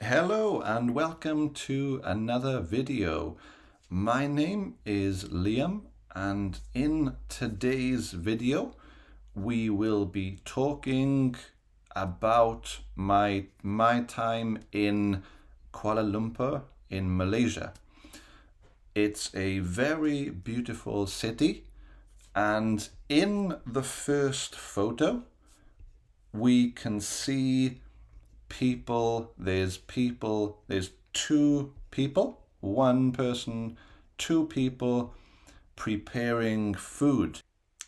Hello and welcome to another video. My name is Liam, and in today's video we will be talking about my time in Kuala Lumpur in Malaysia. It's a very beautiful city, and in the first photo we can see there's two people, one person, two people preparing food.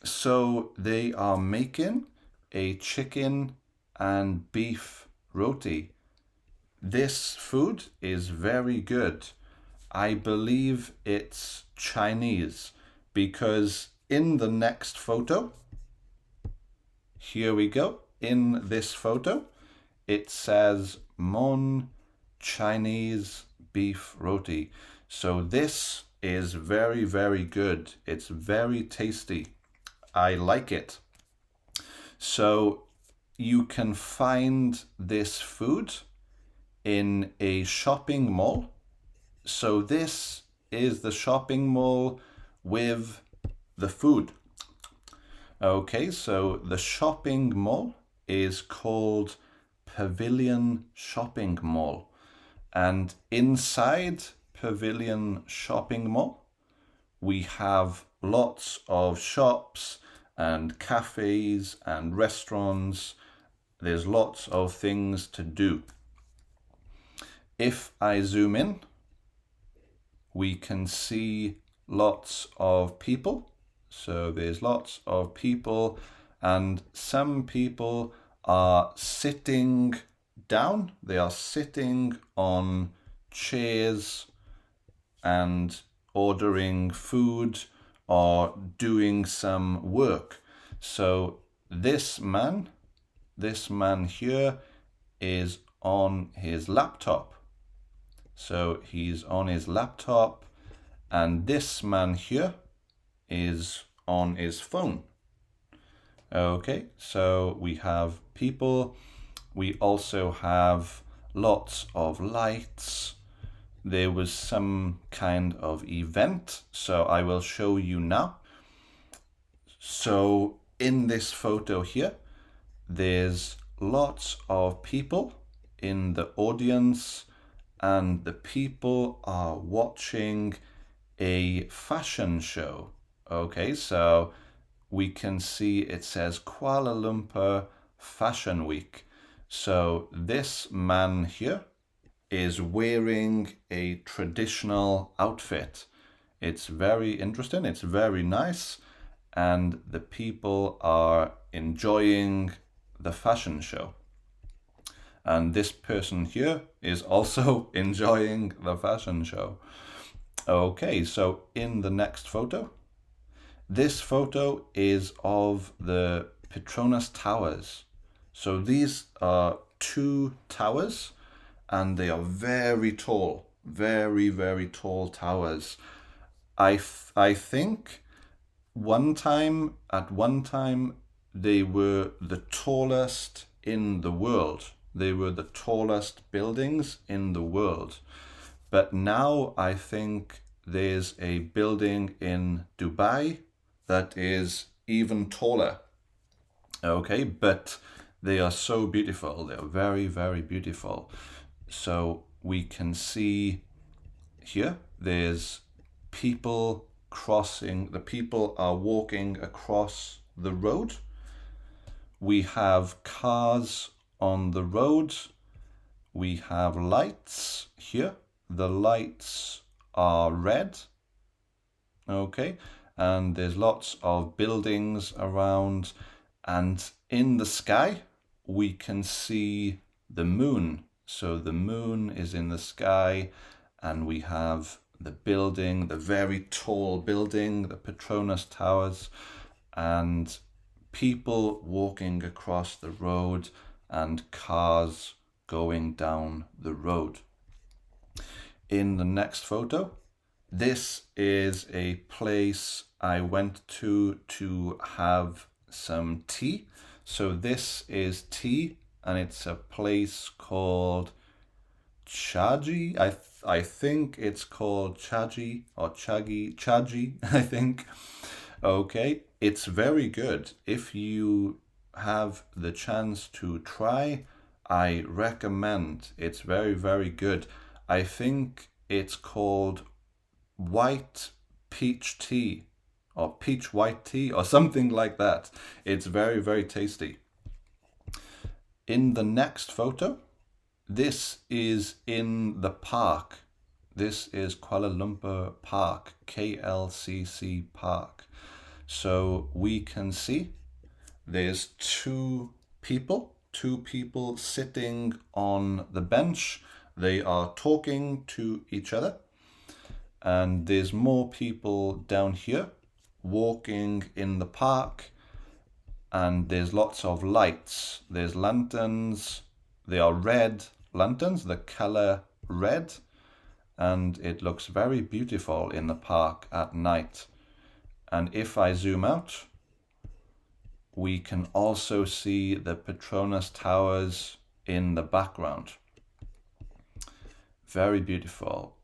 So they are making a chicken and beef roti. This food is very good. I believe it's Chinese because in the next photo, here we go, in this photo, it says Mon Chinese beef roti. So this is very, very good. It's very tasty. I like it. So you can find this food in a shopping mall. So this is the shopping mall with the food. Okay, so the shopping mall is called Pavilion Shopping Mall, and inside Pavilion Shopping Mall we have lots of shops and cafes and restaurants. There's lots of things to do. If I zoom in, we can see lots of people. So there's lots of people, and some people are sitting down. They are sitting on chairs and ordering food or doing some work. So this man here is on his laptop. So he's on his laptop, and this man here is on his phone. Okay, so we have people. We also have lots of lights. There was some kind of event, so I will show you now. So in this photo here, there's lots of people in the audience, and the people are watching a fashion show. Okay, so we can see it says Kuala Lumpur Fashion Week. So this man here is wearing a traditional outfit. It's very interesting, it's very nice, and the people are enjoying the fashion show. And this person here is also enjoying the fashion show. Okay, so in the next photo, this photo is of the Petronas Towers. So these are two towers, and they are very tall, very, very tall towers. I think at one time, they were the tallest in the world. They were the tallest buildings in the world. But now I think there's a building in Dubai that is even taller. Okay, but they are so beautiful. They are very, very beautiful. So we can see here, there's people crossing. The people are walking across the road. We have cars on the road. We have lights here. The lights are red. Okay, and there's lots of buildings around, and in the sky we can see the moon. So the moon is in the sky, and we have the building, the very tall building, the Petronas Towers, and people walking across the road and cars going down the road. In the next photo, this is a place I went to have some tea. So this is tea, and it's a place called Chaji. I think it's called Chaji or Chaji, I think. Okay, it's very good. If you have the chance to try, I recommend. It's very, very good. I think it's called white peach tea or peach white tea or something like that. It's very, very tasty. In the next photo, this is in the park. This is Kuala Lumpur Park, KLCC Park. So we can see there's two people sitting on the bench. They are talking to each other. And there's more people down here walking in the park. And there's lots of lights. There's lanterns. They are red lanterns, the color red. And it looks very beautiful in the park at night. And if I zoom out, we can also see the Petronas Towers in the background. Very beautiful.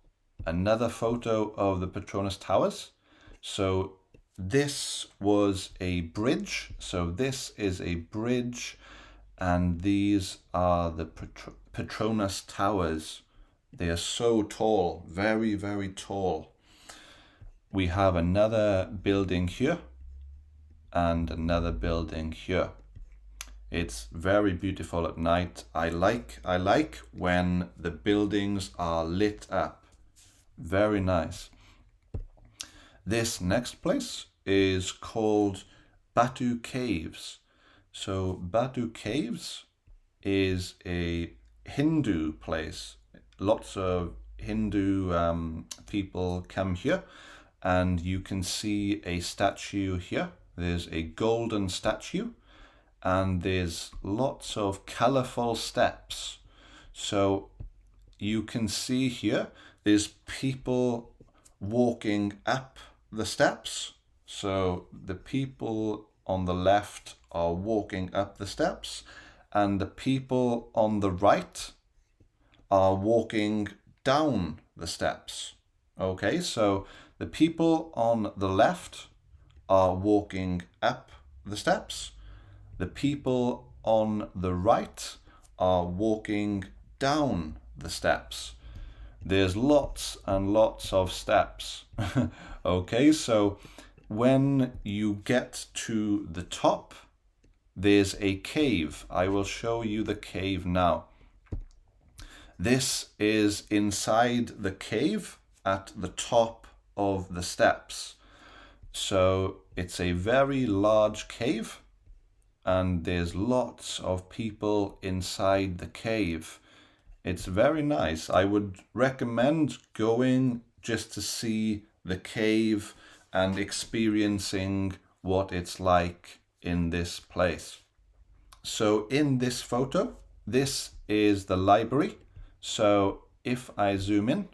Another photo of the Petronas Towers. So this was a bridge. So this is a bridge, and these are the Petronas Towers. They are so tall, very, very tall. We have another building here and another building here. It's very beautiful at night. I like when the buildings are lit up. Very nice. This next place is called Batu Caves. So Batu Caves is a Hindu place. Lots of Hindu people come here, and you can see a statue here. There's a golden statue, and there's lots of colorful steps. So you can see here, there's people walking up the steps. So the people on the left are walking up the steps, and the people on the right are walking down the steps. Okay, so the people on the left are walking up the steps. The people on the right are walking down the steps. There's lots and lots of steps. Okay, so when you get to the top, there's a cave. I will show you the cave now. This is inside the cave at the top of the steps. So it's a very large cave, and there's lots of people inside the cave. It's very nice. I would recommend going just to see the cave and experiencing what it's like in this place. So in this photo, this is the library. So if I zoom in,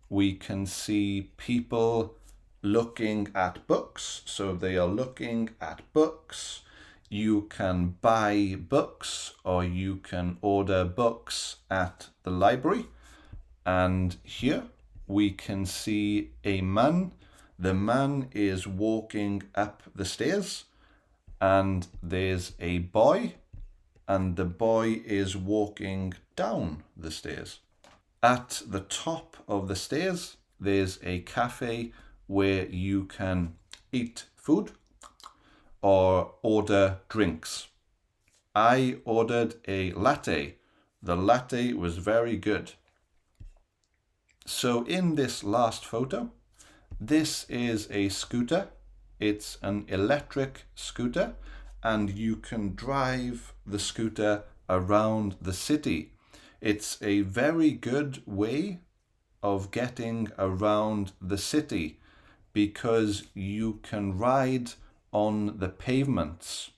we can see people looking at books. So they are looking at books. You can buy books or you can order books at the library. And here we can see a man. The man is walking up the stairs, and there's a boy, and the boy is walking down the stairs. At the top of the stairs, there's a cafe where you can eat food or order drinks. I ordered a latte. The latte was very good. So in this last photo, this is a scooter. It's an electric scooter, and you can drive the scooter around the city. It's a very good way of getting around the city because you can ride on the pavements.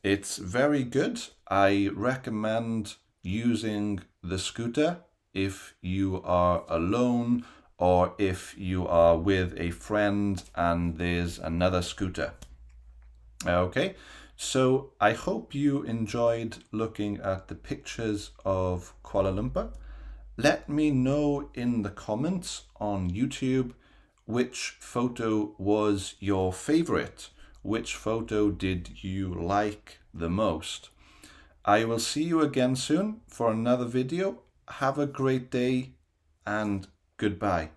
It's very good. I recommend using the scooter if you are alone or if you are with a friend and there's another scooter. Okay, so I hope you enjoyed looking at the pictures of Kuala Lumpur, let me know in the comments on YouTube which photo was your favorite. Which photo did you like the most? I will see you again soon for another video. Have a great day and goodbye.